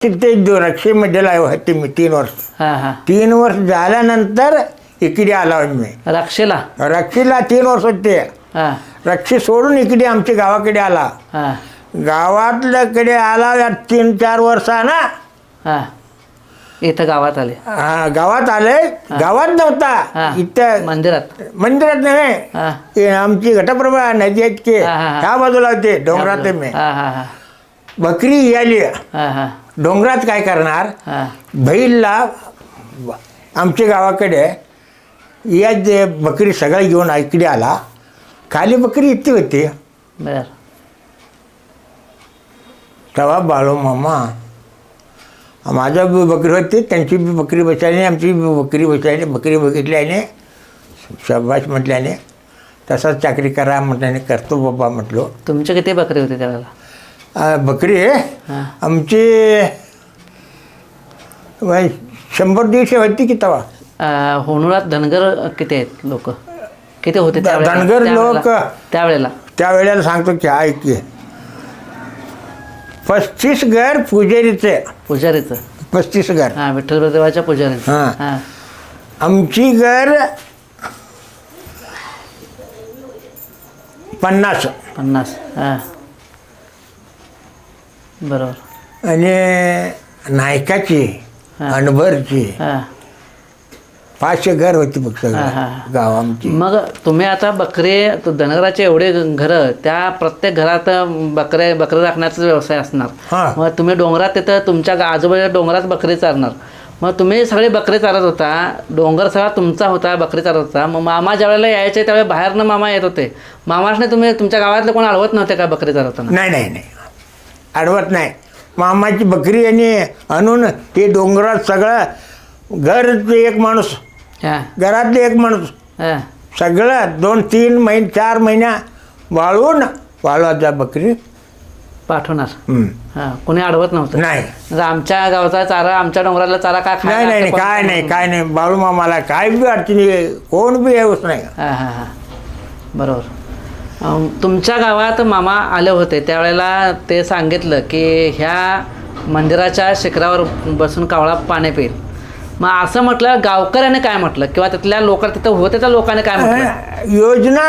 ते रक्षेमध्ये होते मी 3 वर्ष. हां हां 3 वर्ष झाल्यानंतर इकडे आला मी. रक्षेला 3 वर्ष होते. हां रक्षे सोडून इकडे आमच्या गावाकडे आला. हां गावातल्याकडे आला 3-4 ना. हां इथं गावात आले. गावात आले. गावात नव्हता इथं मंदिरात नाही. हां आमची घटप्रभा नदी आहेत की ह्या बाजूला होते डोंगरात. मी हां हां हां बकरी आली. हां हां डोंगरात काय करणार. हां बैलला आमच्या गावाकडे या जे बकरी सगळं घेऊन इकडे आला. खाली बकरी इथे होती. बर तेव्हा बाळू मामा माझ्या बी बकरी होती, त्यांची बी बकरी बसायने, आमची बी बकरी बसायने. बकरी बघितल्याने शाबास म्हटल्याने तसाच चाकरी करा म्हटल्याने करतो बाबा म्हटलो. तुमचे किती बकरी होते त्यावेळेला. बकरी आमची 100-150 होती की तेव्हा. होनुरात धनगर किती आहेत लोक, किती होते धनगर लोक त्यावेळेला सांगतो की ऐक की 35 घर पुजारीचं 35 घर. हां विठ्ठल देवाच्या पुजारीचं. हां आमची घर 50. हां बरोबर. आणि नायकाची अनभरची हां 500 घर होती बघ सगळं गाव आमची. मग तुम्ही आता बकरी धनगराचे एवढे घरं, त्या प्रत्येक घरात बकरे राखण्याचा व्यवसाय असणार. मग तुम्ही डोंगरात तिथं तुमच्या आजूबाजूला डोंगरात बकरी चारणार. मग तुम्ही सगळे बकरी चारत होता, डोंगर सगळा तुमचा होता, बकरी चारत होता. मग मामा ज्या वेळेला यायचे त्यावेळेला बाहेरनं मामा येत होते. मामाशने तुम्ही तुमच्या गावातले कोण अडवत नव्हते का बकरी चारवताना. नाही अडवत नाही. मामाची बकरी आणि आणून ते डोंगरात सगळं घरचे एक माणूस, घरातले एक माणूस सगळं 2-3 महिने 4 महिन्या वाळवायचा बकरी पाठवणार. हां कोणी अडवत नव्हतं. नाही आमच्या गावचा चारा, आमच्या डोंगरातला चारा काय नाही काय नाही बाळू मामाला काय बी अडचणी कोण बी येऊच नाही. हां हां हां बरोबर. तुमच्या गावात मामा आले होते त्यावेळेला ते सांगितलं की ह्या मंदिराच्या शिखरावर बसून कावळा पाणी पिईल. मग असं म्हटलं गावकऱ्याने काय म्हटलं किंवा तिथल्या लोक तिथं होते त्या लोकांनी काय म्हटलं. योजना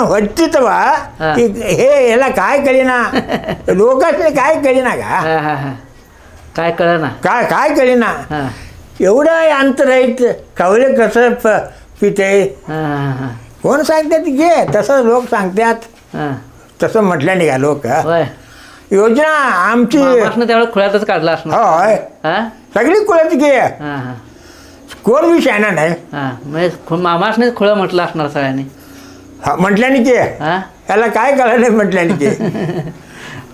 होती तेव्हा हे ह्याला काय कळेना लोकांनी काय कळेना का. काय कळेना काय कळेना. एवढं अंतर आहे कावळे कसं पिते कोण सांगतात घे तसं लोक सांगतात तसं म्हटलं नाही का लोक. योजना आमची त्यावेळेला खुळ्यातच काढला असणार. होय सगळी खुळ्यात घे कोण बी शायना नाही. म्हणजे मामासने खुळं म्हटलं असणार सगळ्यांनी. म्हटल्याने की त्याला काय कळलं नाही म्हटल्याने की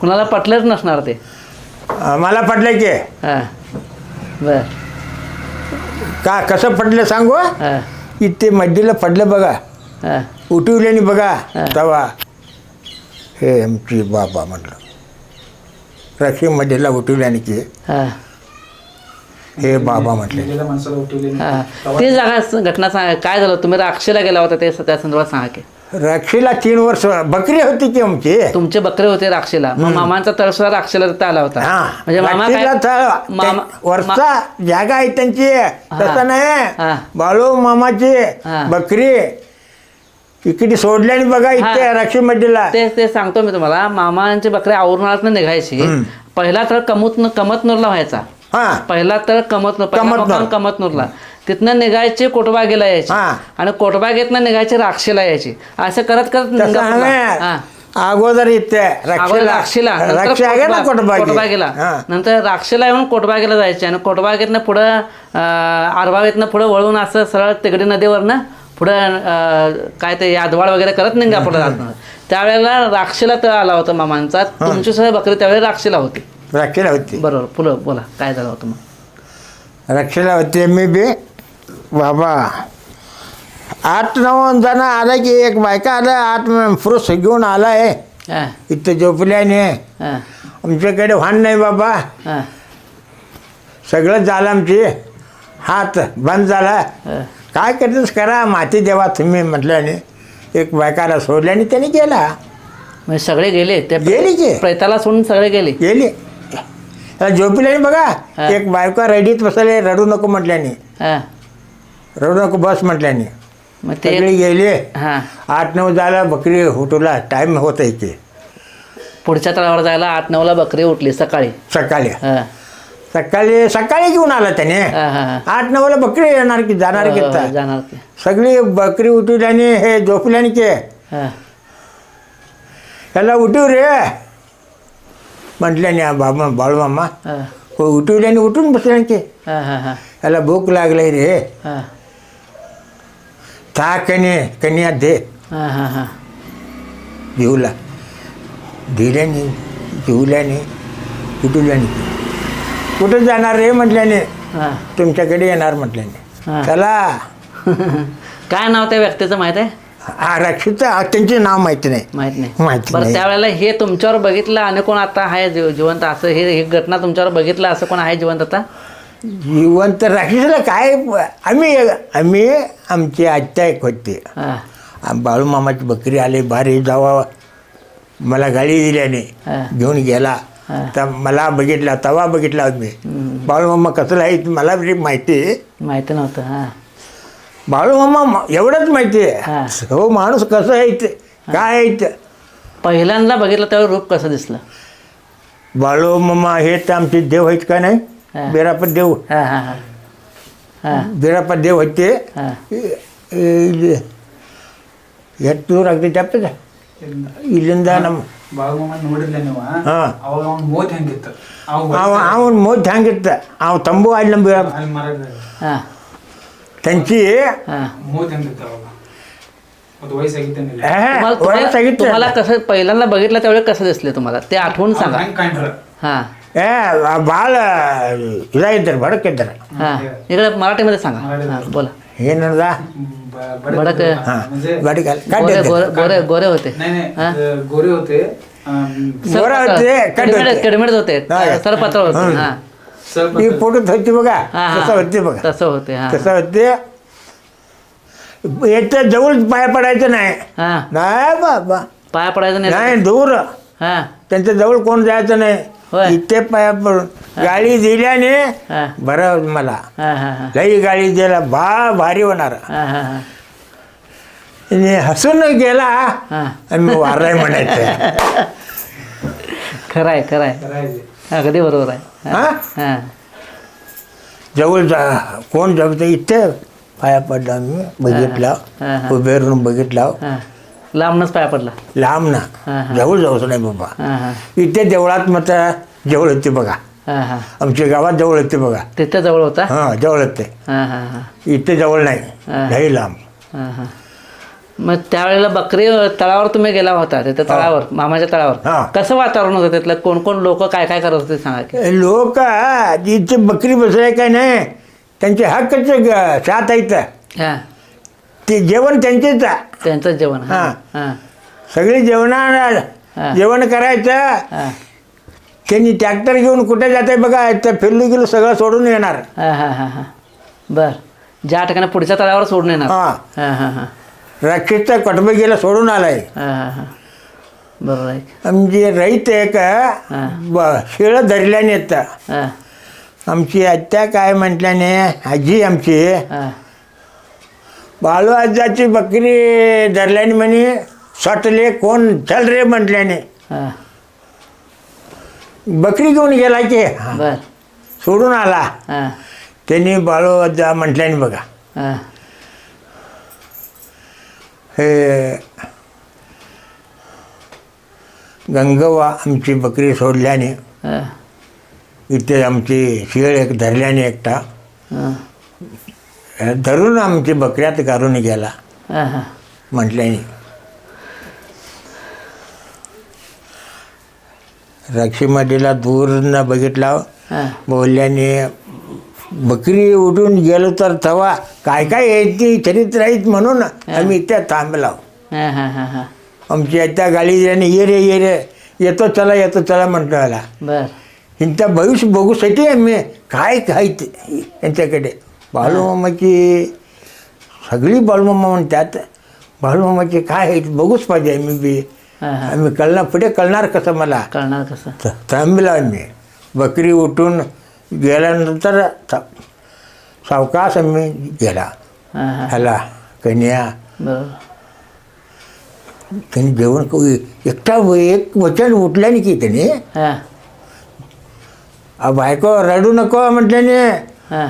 कुणाला पटलंच नसणार ते. मला पटलं की बर का कसं पडलं सांगू. इथे मड्डीला पडलं बघा उठवल्याने बघा तेव्हा हे आमची बाबा म्हटलं रक्षी मड्डीला उठवल्याने की हे बाबा म्हटले. ते जागा घटना सांगा काय झालं. तुम्ही राक्षीला गेला होता ते त्या संदर्भात सांगा की. राक्षीला 3 वर्ष बकरी होती की आमची. तुमचे बकरे होते राक्षीला. मग मामांचा तळसुद्धा राक्षीला तिथं आला होता. म्हणजे मामा वरचा जागा आहे त्यांची तसं नाही. बाळू मामाची बकरी इकडे सोडल्याने बघा इथे राक्षी मड्डीला. ते सांगतो मी तुम्हाला. मामांची बकरी औरणात निघायची. पहिला तर कमतनूरला व्हायचा. पहिला तर कमतनूरला तिथनं निघायचे कोटबागेला यायची आणि कोटबागेतनं निघायचे राक्षीला यायची. असं करत अगोदर इथे राक्षीला कोटबागेला नंतर राक्षीला येऊन कोटबागेला जायचे आणि कोटबागेतनं पुढं आरबावेतनं पुढं वळून असं सरळ तिगडी नदीवरनं पुढं काय ते यादवाड वगैरे करत निघा पुढं जात. त्यावेळेला राक्षीला तळ आला होता मामांचा. तुमची सगळी बकरी त्यावेळेला राक्षीला होती. बरोबर. पुढं बोला काय झालं होतं मग. राक्षीला होते मी बी बाबा 8-9 जण आला की एक बायका आला 8 पुरुष घेऊन आलाय इथं झोपल्याने. आमच्याकडे वाहन नाही बाबा. सगळं झालं आमची हात बंद झाला. काय करतेस करा माती देवा तुम्ही म्हटल्याने एक बायकाला सोडल्याने त्याने गेला. म्हणजे सगळे गेले गेले की प्रेताला सोडून सगळे गेले. त्याला झोपल्याने बघा एक बायका रेडीत बसले, रडू नको म्हटल्याने, हा. रडू नको बस म्हटल्याने. मग ते सगळी गेले. हा 8-9 झाला बकरी हुटूला टाईम होत आहे ते. पुढच्या तळावर जायला 8-9ला बकरी उठली सकाळी. सकाळी हा सकाळी सकाळी घेऊन आला त्याने. हा हा 8-9ला बकरी येणार की जाणार की आता. जाणार की. सगळी बकरी उठवल्याने हे झोपल्याने के हा त्याला उठव रे म्हटल्याने बाबा बाळूमामा हा हो उठवल्याने उठून बसल्याने के हा हा हा त्याला भूक लागली रे. हा था कन्या दे हा हा हा जीवला दिल्याने जीवल्याने उठवल्याने कुठं जाणार रे म्हटल्याने हा तुमच्याकडे येणार म्हटल्याने. हा. चला काय नाव त्या व्यक्तीचं माहित आहे? रक्षिता त्यांचे नाव माहिती नाही. माहित नाही. माहिती बरं नाही. त्यावेळेला हे तुमच्यावर बघितलं आणि कोण आता आहे जिवंत असं हे घटना तुमच्यावर बघितलं असं कोण आहे जिवंत आता? जिवंत राक्षसाला काय आम्ही आमची आत्या एक होती. हा बाळूमामाची बकरी आली भारी जावा मला गाडी दिल्याने हा. घेऊन गेला. तर मला बघितला तवा बघितला मी बाळूमामा कसं आहे मला माहिती माहिती नव्हतं. हा बाळूमामा एवढंच माहिती हा. आहे हो माणूस कसं आहे ते काय आहे ते. पहिल्यांदा बघितलं त्यावेळी रूप कसं दिसलं? बाळूमामा हे तर आमचे देव आहेत का नाही हा. बिरापत देव हा हा हा हा बिरापत देव होते. हा ಎತ್ತು ಆಗ್ತೈತೆ ಇಲ್ಲಿಂದ ನಮ್ಮ ಬಾಳೂಮಾಮ ನೋಡಿರ್ಲ ನೀವು ಹಾಂ ಅವಾಗ ಅವ್ನ ಮೋತ್ ಹೆಂಗಿತ್ತು ಅವನ ಮೋದ್ ಹೆಂಗಿತ್ತ ಅವ ತಂಬು ಅಲ್ಲಿ ನಮ್ಮ ಅಲ್ಲಿ ಮರ हा त्यांची हा ಮೋತ್ ಹೆಂಗಿತ್ತು ಅವಾಗ ಅದು ವಯಸ್ಸಾಗಿತ್ತೇನಿಲ್ಲ ವಯಸ್ಸಾಗಿತ್ತು तुम्हाला कसं पहिल्यांदा बघितलं त्यावेळी कसं दिसले तुम्हाला ते आठवून सांगा. ಹೆಂಗ್ ಕಾಣ್ರ हा ಭಾಳ ಇದಾಗಿದ್ದಾರೆ ಬಡಕಿದ್ದಾರೆ. हा इकडे मराठीमध्ये सांगा. हा बोला. ಏನದ बडक हां बडक गोरे गोरे गोरे होते. नाही नाही गोरे होते गोरा होते कडमिडत होते सरपत्र होते. हा ही फोटोत होती बघा हा, हा. तसं होते बघा तसं होते. हा तसं होते. याच्या जवळ पाय पडायचं नाही. हा नाही बाबा पाया पडायचं नाही. नाही दूर हा त्यांच्या जवळ कोण जायचं नाही. होय. इथे पाया पडून गाडी दिल्याने हा बरं मला हा हा हा लई गाडी दिला भारी होणार. हा हा हा आणि हसून गेला हा आणि मी वारलाय म्हणायचं. खरंय खरंय. करायचे अगदी बरोबर आहे. हा हा जवळ कोण जवळ इथे पाया पडला मी बघितला हा, हा. उभे राहून बघितला हा लांबनच पाया पडला. लांब ना हा, हा. जवळ जाऊच नाही बाबा. हा हा इथे देवळात मात्र जवळ होते बघा हा हा आमच्या गावात जवळ होते बघा. तिथे जवळ होता. हां जवळ होते हा हा हा इथे जवळ नाही हा. लई लांब. हा हा मग त्यावेळेला बकरी तळावर तुम्ही गेला होता तिथे तळावर मामाच्या हा. तळावर कसं वातावरण होतं तिथलं कोण कोण लोक काय काय करत होते सांगा की. लोक जिथे बकरी बसले काय नाही त्यांचे हक्कचे साथ आहेत. हा ते जेवण त्यांचेच आहे. त्यांचं जेवण. हा हा. हा सगळे हा. जेवण करायचं. हा त्यांनी ट्रॅक्टर घेऊन कुठे जाते बघा तर फिरली गेलो सगळं सोडून येणार. हा हा हा हा बर ज्या ठिकाणी पुढच्या तळावर सोडून येणार. हां हा हा हा राक्षसचा कटबे गेला सोडून आलाय. हा हा हा बरोबर आहे. आमचे रईत एक शिळं धरल्याने येतं. हा आमची आत्या काय म्हटल्याने आजी आमची हा बाळू आजाची बकरी धरल्याने म्हणे सटले कोण चल रे म्हटल्याने हा बकरी घेऊन गेला की बर सोडून आला. हा त्यांनी बाळू आजा म्हटल्याने बघा हा हे गंगवा आमची बकरी सोडल्याने हा इथे आमची शिळ एक धरल्याने एकटा हा धरून आमची बकऱ्यात घालून गेला हा हा म्हटल्याने. रक्षीमडीला दूर न बघितला हा बोलल्याने बकरी उडून गेलो तर तवा काय काय यायची चरित्र आहेत म्हणून आम्ही इथे थांबलो. हा हा हा हा आमची त्या गाडी दिल्याने ये रे येतो चला म्हटलं मला. बर यांचं भविष्य बघूसाठी आम्ही काय काय यांच्याकडे बाळूमामाची सगळी बाळूमामा म्हणतात. बाळूमामाचे काय आहेत बघूच पाहिजे आम्ही बी. हा हा आम्ही पुढे कळणार कसं मला कळणार कसं. थांबलो आम्ही बकरी उठून गेल्यानंतर सावकाश मी गेला हां हां ह्याला कन्या बरोबर त्यांनी जेवण एकटा एक वचन उठल्याने की त्याने हां बायको रडू नको म्हटल्याने हां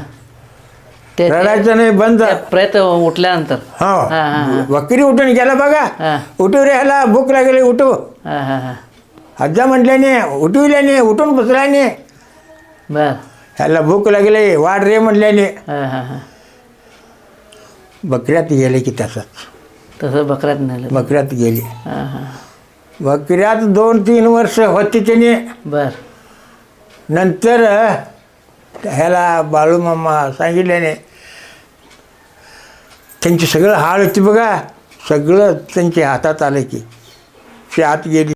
ते रडायचं नाही बंद प्रयत्न उठल्यानंतर हां, हां, हो बकरी उठून गेला बघा हां उठू रे ह्याला भूक लागली उठू हां हां हां आजा म्हटल्याने उठविल्याने उठून बसल्याने बर ह्याला भूक लागली वाढ रे म्हटल्याने हां हां हां बकऱ्यात गेले की तसंच तसं बकऱ्यात नेलं बकऱ्यात गेली हां हां बकऱ्यात 2-3 वर्ष होती त्याने बर नंतर ह्याला बाळूमामा सांगितल्याने त्यांची सगळं हाल होती बघा सगळं त्यांच्या हातात आलं की ती आत गेली